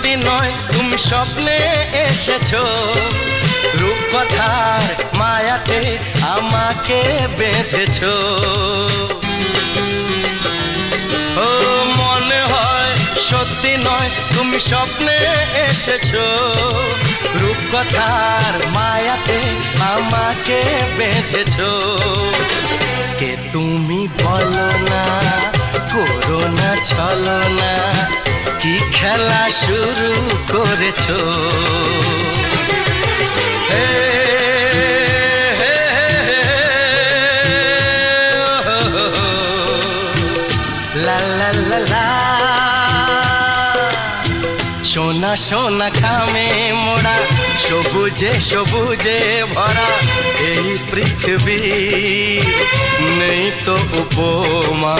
সত্যি নয় তুমি স্বপ্নে এসেছো, রূপকথার মায়াতে আমাকে বেঁধেছো। ও মনে হয় সত্যি নয় তুমি স্বপ্নে এসেছো, রূপকথার মায়াতে আমাকে বেঁধেছো। কে তুমি বলো না, করো না ছলনা, কি খেলা শুরু করেছো। হে হে হে লা লা লা লা, সোনা সোনা খামে মোড়া, সবুজে সবুজে ভরা এই পৃথিবী, নেই তো উপমা।